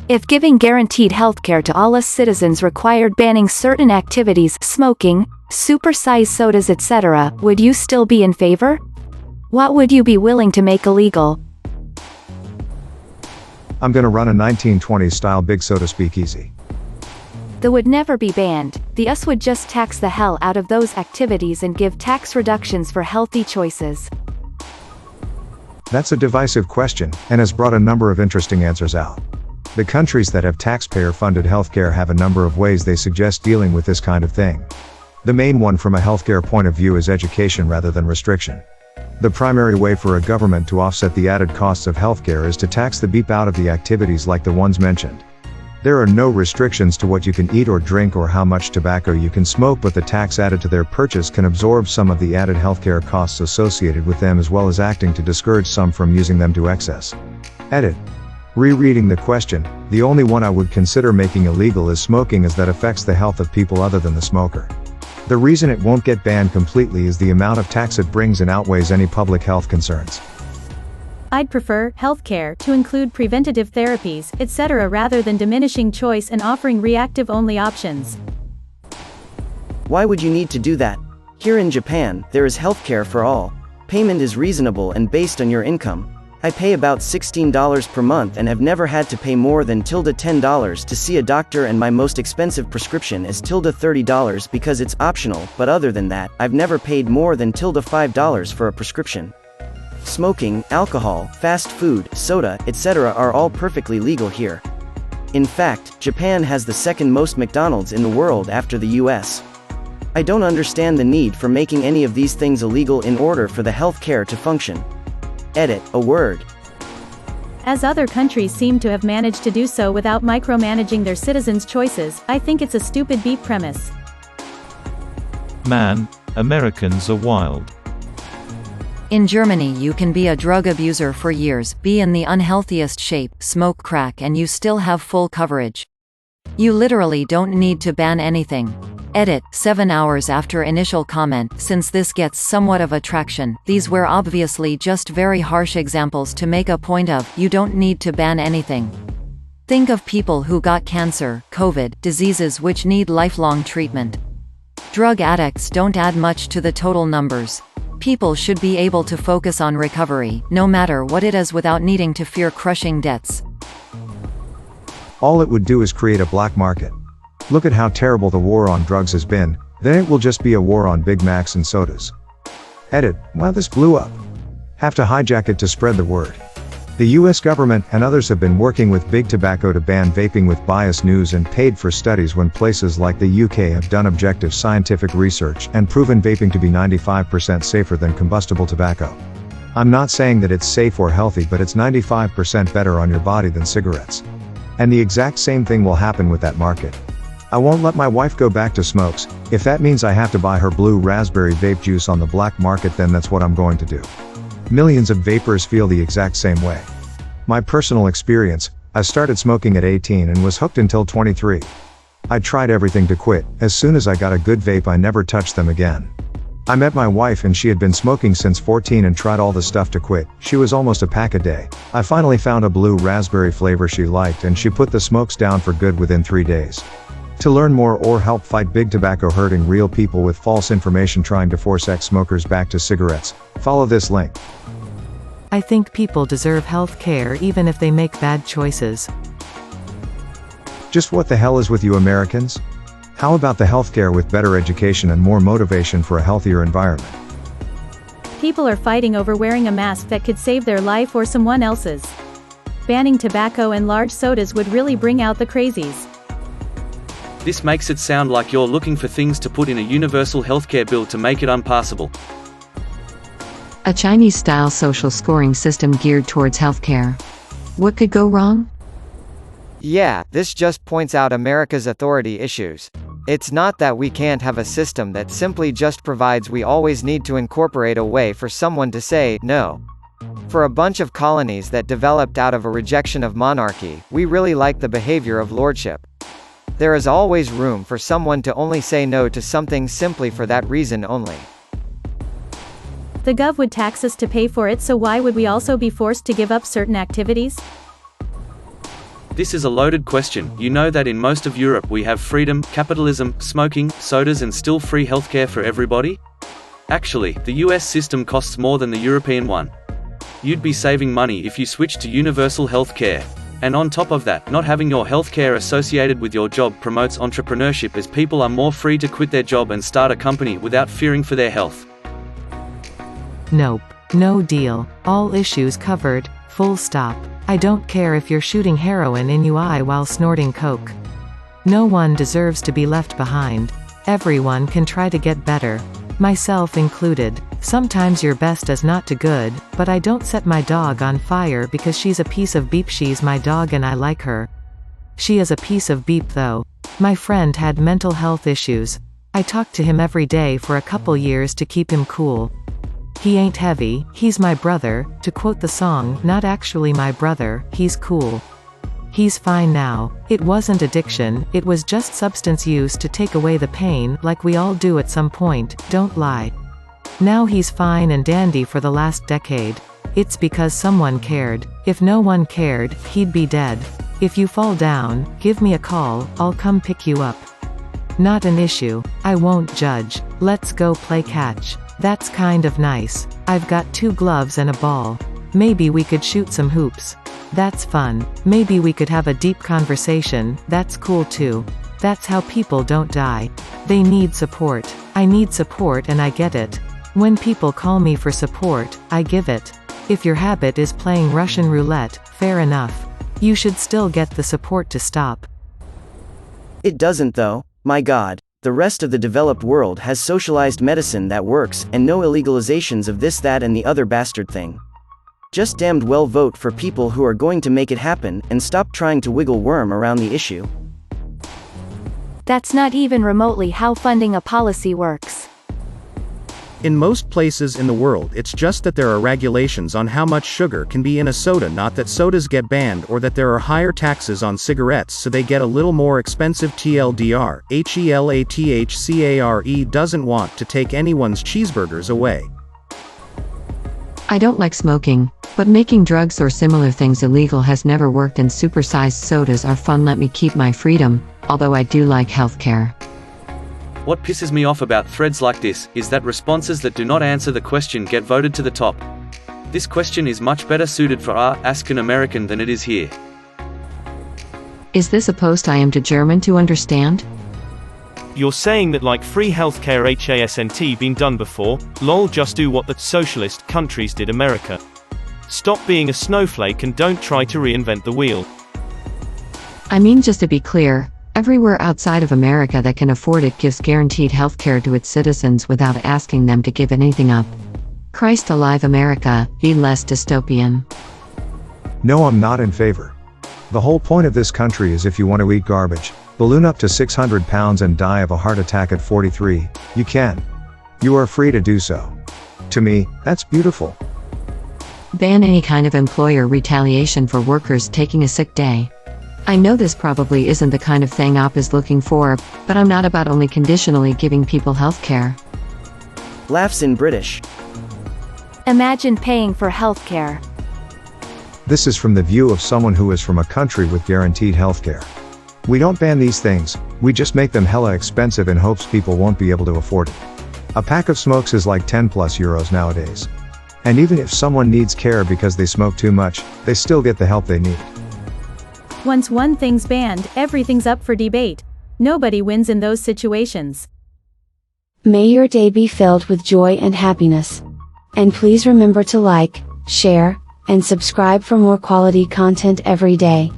If giving guaranteed healthcare to all us citizens required banning certain activities, smoking, supersized sodas, etc., would you still be in favor? What would you be willing to make illegal? I'm gonna run a 1920s style big soda speakeasy. That would never be banned. The US would just tax the hell out of those activities and give tax reductions for healthy choices. That's a divisive question, and has brought a number of interesting answers out. The countries that have taxpayer-funded healthcare have a number of ways they suggest dealing with this kind of thing. The main one from a healthcare point of view is education rather than restriction. The primary way for a government to offset the added costs of healthcare is to tax the beep out of the activities like the ones mentioned. There are no restrictions to what you can eat or drink or how much tobacco you can smoke, but the tax added to their purchase can absorb some of the added healthcare costs associated with them, as well as acting to discourage some from using them to excess. Edit. Rereading the question, the only one I would consider making illegal is smoking, as that affects the health of people other than the smoker. The reason it won't get banned completely is the amount of tax it brings in outweighs any public health concerns. I'd prefer healthcare to include preventative therapies, etc., rather than diminishing choice and offering reactive-only options. Why would you need to do that? Here in Japan, there is healthcare for all. Payment is reasonable and based on your income. I pay about $16 per month and have never had to pay more than $10 to see a doctor, and my most expensive prescription is $30 because it's optional, but other than that, I've never paid more than $5 for a prescription. Smoking, alcohol, fast food, soda, etc. are all perfectly legal here. In fact, Japan has the second most McDonald's in the world after the US. I don't understand the need for making any of these things illegal in order for the health care to function. Edit, a word. As other countries seem to have managed to do so without micromanaging their citizens' choices, I think it's a stupid beep premise. Man, Americans are wild. In Germany you can be a drug abuser for years, be in the unhealthiest shape, smoke crack, and you still have full coverage. You literally don't need to ban anything. Edit, 7 hours after initial comment. Since this gets somewhat of a traction, these were obviously just very harsh examples to make a point of, you don't need to ban anything. Think of people who got cancer, COVID, diseases which need lifelong treatment. Drug addicts don't add much to the total numbers. People should be able to focus on recovery, no matter what it is, without needing to fear crushing debts. All it would do is create a black market. Look at how terrible the war on drugs has been, then it will just be a war on Big Macs and sodas. Edit, wow, this blew up. Have to hijack it to spread the word. The US government and others have been working with Big Tobacco to ban vaping with biased news and paid for studies when places like the UK have done objective scientific research and proven vaping to be 95% safer than combustible tobacco. I'm not saying that it's safe or healthy, but it's 95% better on your body than cigarettes. And the exact same thing will happen with that market. I won't let my wife go back to smokes. If that means I have to buy her blue raspberry vape juice on the black market, then that's what I'm going to do. Millions of vapors feel the exact same way. My personal experience, I started smoking at 18 and was hooked until 23. I tried everything to quit. As soon as I got a good vape, I never touched them again. I met my wife and she had been smoking since 14 and tried all the stuff to quit. She was almost a pack a day. I finally found a blue raspberry flavor she liked and she put the smokes down for good within 3 days. To learn more or help fight Big Tobacco hurting real people with false information trying to force ex-smokers back to cigarettes, follow this link. I think people deserve health care even if they make bad choices. Just what the hell is with you Americans? How about the healthcare with better education and more motivation for a healthier environment? People are fighting over wearing a mask that could save their life or someone else's. Banning tobacco and large sodas would really bring out the crazies. This makes it sound like you're looking for things to put in a universal healthcare bill to make it unpassable. A Chinese-style social scoring system geared towards healthcare. What could go wrong? Yeah, this just points out America's authority issues. It's not that we can't have a system that simply just provides, we always need to incorporate a way for someone to say no. For a bunch of colonies that developed out of a rejection of monarchy, we really like the behavior of lordship. There is always room for someone to only say no to something simply for that reason only. The gov would tax us to pay for it, so why would we also be forced to give up certain activities? This is a loaded question. You know that in most of Europe we have freedom, capitalism, smoking, sodas and still free healthcare for everybody? Actually, the US system costs more than the European one. You'd be saving money if you switched to universal healthcare. And on top of that, not having your healthcare associated with your job promotes entrepreneurship as people are more free to quit their job and start a company without fearing for their health. Nope. No deal. All issues covered. Full stop. I don't care if you're shooting heroin in UI while snorting coke. No one deserves to be left behind. Everyone can try to get better. Myself included. Sometimes your best is not too good, but I don't set my dog on fire because she's a piece of beep. She's my dog and I like her. She is a piece of beep though. My friend had mental health issues. I talked to him every day for a couple years to keep him cool. He ain't heavy, he's my brother, to quote the song, not actually my brother, he's cool. He's fine now. It wasn't addiction, it was just substance use to take away the pain, like we all do at some point, don't lie. Now he's fine and dandy for the last decade. It's because someone cared. If no one cared, he'd be dead. If you fall down, give me a call, I'll come pick you up. Not an issue. I won't judge. Let's go play catch. That's kind of nice. I've got 2 gloves and a ball. Maybe we could shoot some hoops. That's fun. Maybe we could have a deep conversation, that's cool too. That's how people don't die. They need support. I need support and I get it. When people call me for support, I give it. If your habit is playing Russian roulette, fair enough. You should still get the support to stop. It doesn't though, my God. The rest of the developed world has socialized medicine that works, and no illegalizations of this, that and the other bastard thing. Just damned well vote for people who are going to make it happen, and stop trying to wiggle worm around the issue. That's not even remotely how funding a policy works. In most places in the world, it's just that there are regulations on how much sugar can be in a soda, not that sodas get banned or that there are higher taxes on cigarettes so they get a little more expensive. TLDR, HELATHCARE doesn't want to take anyone's cheeseburgers away. I don't like smoking, but making drugs or similar things illegal has never worked, and supersized sodas are fun. Let me keep my freedom, although I do like healthcare. What pisses me off about threads like this is that responses that do not answer the question get voted to the top. This question is much better suited for Ask an American than it is here. Is this a post I am too German to understand? You're saying that like free healthcare hasn't been done before? Lol, just do what the socialist countries did America. Stop being a snowflake and don't try to reinvent the wheel. I mean, just to be clear, everywhere outside of America that can afford it gives guaranteed healthcare to its citizens without asking them to give anything up. Christ alive, America, be less dystopian. No, I'm not in favor. The whole point of this country is if you want to eat garbage, balloon up to 600 pounds and die of a heart attack at 43, you can. You are free to do so. To me, that's beautiful. Ban any kind of employer retaliation for workers taking a sick day. I know this probably isn't the kind of thing OP is looking for, but I'm not about only conditionally giving people healthcare. Laughs in British. Imagine paying for healthcare. This is from the view of someone who is from a country with guaranteed healthcare. We don't ban these things, we just make them hella expensive in hopes people won't be able to afford it. A pack of smokes is like 10 plus euros nowadays. And even if someone needs care because they smoke too much, they still get the help they need. Once one thing's banned, everything's up for debate. Nobody wins in those situations. May your day be filled with joy and happiness. And please remember to like, share, and subscribe for more quality content every day.